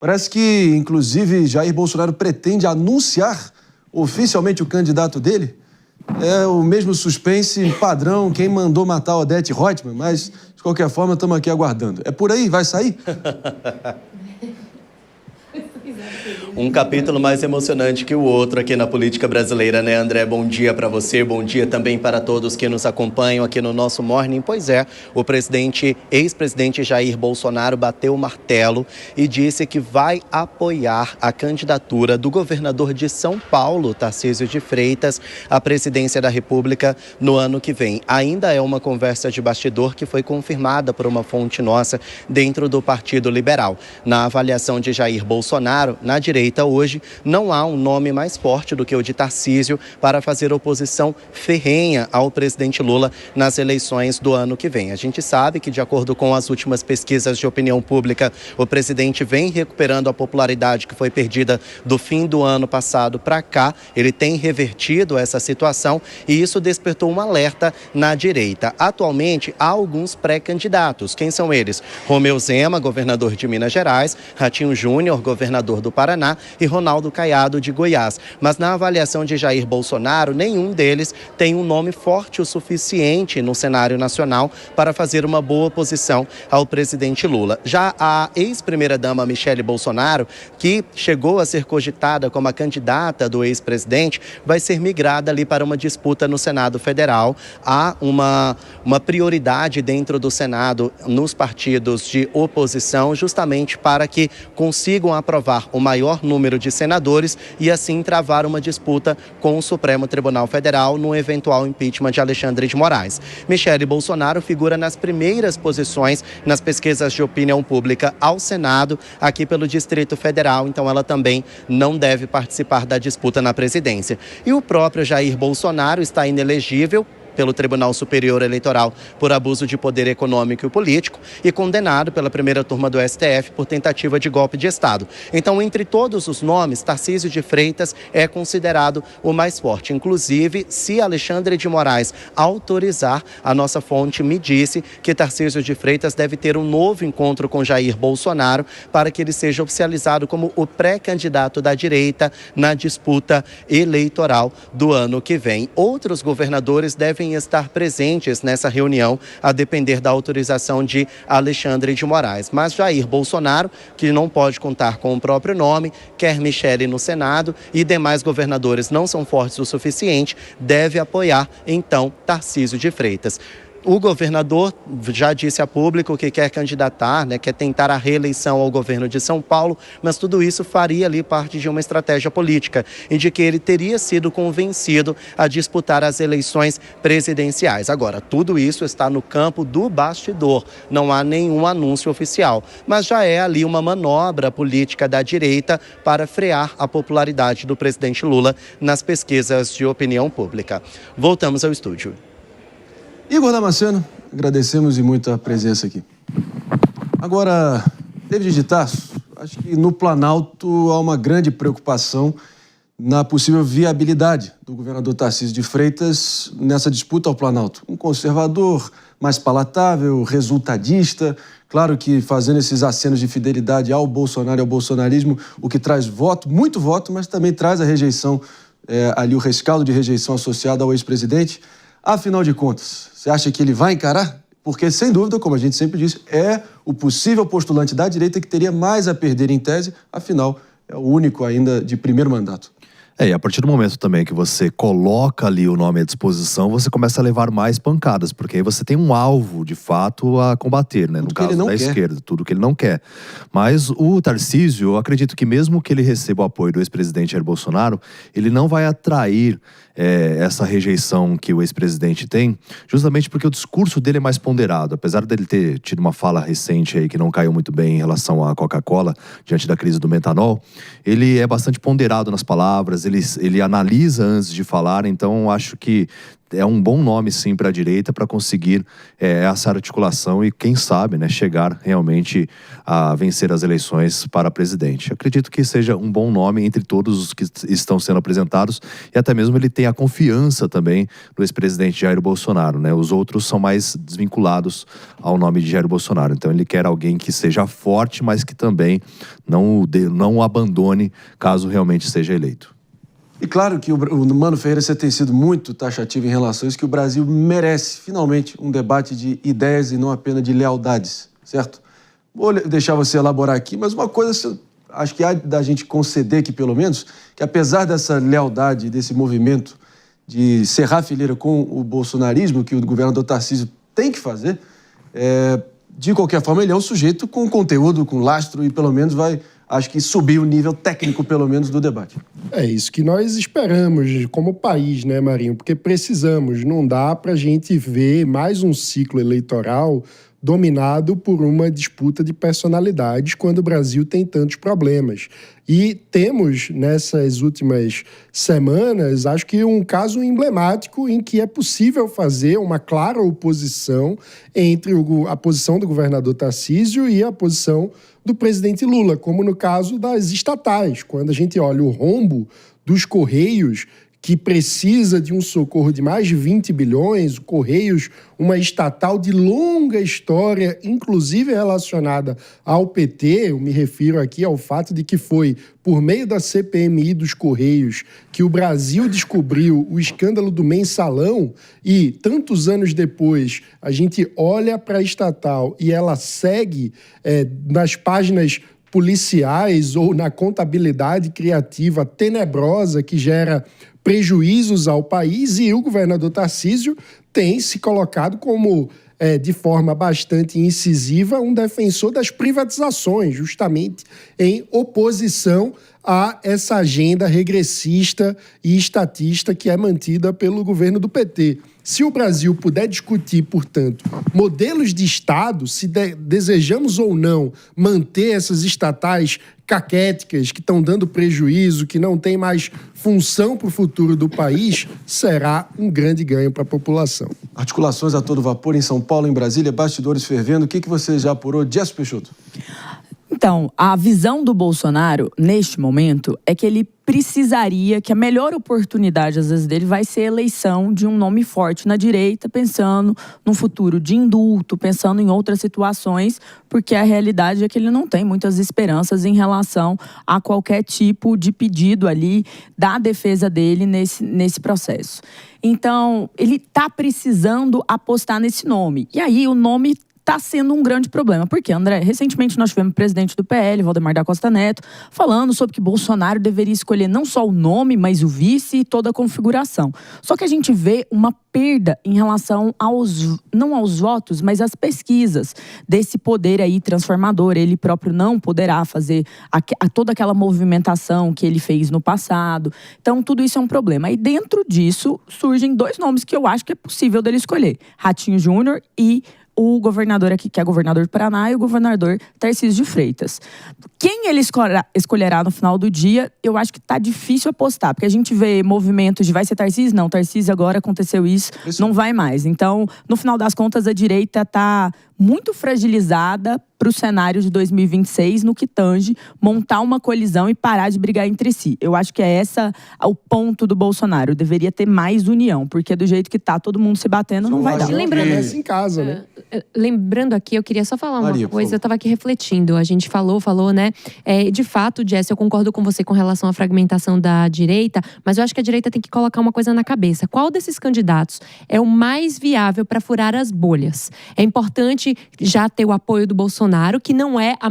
Parece que, inclusive, Jair Bolsonaro pretende anunciar oficialmente o candidato dele. É o mesmo suspense padrão, quem mandou matar Odete Roitman, mas, de qualquer forma, estamos aqui aguardando. É por aí? Vai sair? Um capítulo mais emocionante que o outro aqui na política brasileira, né, André? Bom dia para você, bom dia também para todos que nos acompanham aqui no nosso Morning. Pois é, o ex-presidente Jair Bolsonaro bateu o martelo e disse que vai apoiar a candidatura do governador de São Paulo, Tarcísio de Freitas, à presidência da República no ano que vem. Ainda é uma conversa de bastidor que foi confirmada por uma fonte nossa dentro do Partido Liberal. Na avaliação de Jair Bolsonaro, na direita hoje, não há um nome mais forte do que o de Tarcísio para fazer oposição ferrenha ao presidente Lula nas eleições do ano que vem. A gente sabe que, de acordo com as últimas pesquisas de opinião pública, o presidente vem recuperando a popularidade que foi perdida do fim do ano passado para cá. Ele tem revertido essa situação e isso despertou um alerta na direita. Atualmente, há alguns pré-candidatos. Quem são eles? Romeu Zema, governador de Minas Gerais, Ratinho Júnior, governador do Paraná, e Ronaldo Caiado, de Goiás. Mas na avaliação de Jair Bolsonaro, nenhum deles tem um nome forte o suficiente no cenário nacional para fazer uma boa oposição ao presidente Lula. Já a ex-primeira-dama Michele Bolsonaro, que chegou a ser cogitada como a candidata do ex-presidente, vai ser migrada ali para uma disputa no Senado Federal. Há uma prioridade dentro do Senado nos partidos de oposição, justamente para que consigam aprovar o maior número de senadores e assim travar uma disputa com o Supremo Tribunal Federal no eventual impeachment de Alexandre de Moraes. Michele Bolsonaro figura nas primeiras posições nas pesquisas de opinião pública ao Senado, aqui pelo Distrito Federal, então ela também não deve participar da disputa na presidência. E o próprio Jair Bolsonaro está inelegível pelo Tribunal Superior Eleitoral por abuso de poder econômico e político e condenado pela primeira turma do STF por tentativa de golpe de Estado. Então, entre todos os nomes, Tarcísio de Freitas é considerado o mais forte. Inclusive, se Alexandre de Moraes autorizar, a nossa fonte me disse que Tarcísio de Freitas deve ter um novo encontro com Jair Bolsonaro para que ele seja oficializado como o pré-candidato da direita na disputa eleitoral do ano que vem. Outros governadores devem estar presentes nessa reunião, a depender da autorização de Alexandre de Moraes. Mas Jair Bolsonaro, que não pode contar com o próprio nome, quer Michele no Senado e demais governadores não são fortes o suficiente, deve apoiar, então, Tarcísio de Freitas. O governador já disse a público que quer candidatar, quer tentar a reeleição ao governo de São Paulo, mas tudo isso faria ali parte de uma estratégia política e de que ele teria sido convencido a disputar as eleições presidenciais. Agora, tudo isso está no campo do bastidor, não há nenhum anúncio oficial, mas já é ali uma manobra política da direita para frear a popularidade do presidente Lula nas pesquisas de opinião pública. Voltamos ao estúdio. Igor Damasceno, agradecemos e muito a presença aqui. Agora, David de Tarso, acho que no Planalto há uma grande preocupação na possível viabilidade do governador Tarcísio de Freitas nessa disputa ao Planalto. Um conservador mais palatável, resultadista, claro que fazendo esses acenos de fidelidade ao Bolsonaro e ao bolsonarismo, o que traz voto, muito voto, mas também traz a rejeição, ali o rescaldo de rejeição associado ao ex-presidente. Afinal de contas, você acha que ele vai encarar? Porque, sem dúvida, como a gente sempre disse, é o possível postulante da direita que teria mais a perder em tese, afinal, é o único ainda de primeiro mandato. E a partir do momento também que você coloca ali o nome à disposição, você começa a levar mais pancadas, porque aí você tem um alvo, de fato, a combater, né? No caso da esquerda, tudo que ele não quer. Mas o Tarcísio, eu acredito que mesmo que ele receba o apoio do ex-presidente Jair Bolsonaro, ele não vai atrair essa rejeição que o ex-presidente tem, justamente porque o discurso dele é mais ponderado. Apesar dele ter tido uma fala recente aí que não caiu muito bem em relação à Coca-Cola, diante da crise do metanol, ele é bastante ponderado nas palavras, ele analisa antes de falar, então acho que é um bom nome, sim, para a direita, para conseguir essa articulação e, quem sabe, né, chegar realmente a vencer as eleições para presidente. Acredito que seja um bom nome entre todos os que estão sendo apresentados e até mesmo ele tem a confiança também do ex-presidente Jair Bolsonaro, né? Os outros são mais desvinculados ao nome de Jair Bolsonaro. Então ele quer alguém que seja forte, mas que também não o abandone caso realmente seja eleito. E claro que o Mano Ferreira, você tem sido muito taxativo em relação a isso, que o Brasil merece, finalmente, um debate de ideias e não apenas de lealdades, certo? Vou deixar você elaborar aqui, mas uma coisa, acho que há da gente conceder aqui, pelo menos, que apesar dessa lealdade, desse movimento de cerrar a fileira com o bolsonarismo, que o governador Tarcísio tem que fazer, de qualquer forma, ele é um sujeito com conteúdo, com lastro, e pelo menos vai... acho que subir o nível técnico, pelo menos, do debate. É isso que nós esperamos como país, né, Marinho? Porque precisamos, não dá para a gente ver mais um ciclo eleitoral dominado por uma disputa de personalidades quando o Brasil tem tantos problemas. E temos, nessas últimas semanas, acho que um caso emblemático em que é possível fazer uma clara oposição entre a posição do governador Tarcísio e a posição do presidente Lula, como no caso das estatais. Quando a gente olha o rombo dos Correios, que precisa de um socorro de mais de 20 bilhões, o Correios, uma estatal de longa história, inclusive relacionada ao PT, eu me refiro aqui ao fato de que foi por meio da CPMI dos Correios que o Brasil descobriu o escândalo do mensalão e, tantos anos depois, a gente olha para a estatal e ela segue nas páginas policiais ou na contabilidade criativa tenebrosa que gera prejuízos ao país, e o governador Tarcísio tem se colocado como, de forma bastante incisiva, um defensor das privatizações, justamente em oposição a essa agenda regressista e estatista que é mantida pelo governo do PT. Se o Brasil puder discutir, portanto, modelos de Estado, se desejamos ou não manter essas estatais caquéticas que estão dando prejuízo, que não tem mais função para o futuro do país, será um grande ganho para a população. Articulações a todo vapor em São Paulo, em Brasília, bastidores fervendo. O que você já apurou? Jess Peixoto. Então, a visão do Bolsonaro, neste momento, é que ele precisaria, que a melhor oportunidade, às vezes, dele vai ser a eleição de um nome forte na direita, pensando num futuro de indulto, pensando em outras situações, porque a realidade é que ele não tem muitas esperanças em relação a qualquer tipo de pedido ali da defesa dele nesse processo. Então, ele está precisando apostar nesse nome. E aí, o nome está sendo um grande problema. Porque, André, recentemente nós tivemos o presidente do PL, Valdemar da Costa Neto, falando sobre que Bolsonaro deveria escolher não só o nome, mas o vice e toda a configuração. Só que a gente vê uma perda em relação não aos votos, mas às pesquisas desse poder aí transformador. Ele próprio não poderá fazer toda aquela movimentação que ele fez no passado. Então, tudo isso é um problema. E dentro disso, surgem dois nomes que eu acho que é possível dele escolher. Ratinho Júnior e o governador aqui, que é governador do Paraná, e o governador Tarcísio de Freitas. Quem ele escolherá no final do dia, eu acho que tá difícil apostar, porque a gente vê movimentos de vai ser Tarcísio? Não, Tarcísio agora aconteceu isso, não vai mais. Então, no final das contas, a direita tá muito fragilizada para o cenário de 2026, no que tange montar uma colisão e parar de brigar entre si. Eu acho que é esse o ponto do Bolsonaro. Deveria ter mais união, porque do jeito que tá todo mundo se batendo, não vai dar. Lembrando em casa, né? Lembrando aqui, eu queria só falar uma coisa. Eu estava aqui refletindo. A gente falou, né? De fato, Jess, eu concordo com você com relação à fragmentação da direita, mas eu acho que a direita tem que colocar uma coisa na cabeça. Qual desses candidatos é o mais viável para furar as bolhas? É importante já ter o apoio do Bolsonaro, que não é a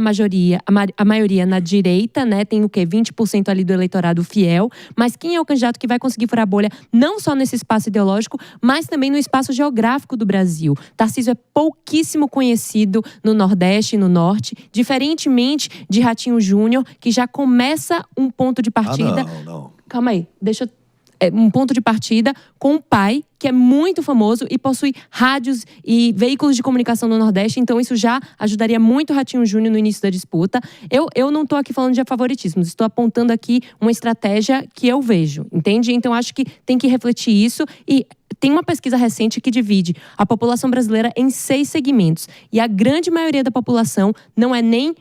maioria na direita, né? Tem o quê? 20% ali do eleitorado fiel. Mas quem é o candidato que vai conseguir furar a bolha, não só nesse espaço ideológico, mas também no espaço geográfico do Brasil? Tarcísio é pouquíssimo conhecido no Nordeste e no Norte, diferentemente de Ratinho Júnior, que já começa um ponto de partida. Não. Calma aí, deixa eu um ponto de partida com o pai, que é muito famoso e possui rádios e veículos de comunicação no Nordeste. Então isso já ajudaria muito o Ratinho Júnior no início da disputa. Eu não estou aqui falando de favoritismos, estou apontando aqui uma estratégia que eu vejo, entende? Então acho que tem que refletir isso. E tem uma pesquisa recente que divide a população brasileira em 6 segmentos. E a grande maioria da população não é nem,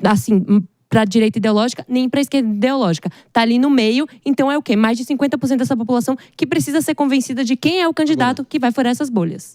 assim, para a direita ideológica, nem para a esquerda ideológica. Está ali no meio, então é o quê? Mais de 50% dessa população que precisa ser convencida de quem é o candidato que vai furar essas bolhas.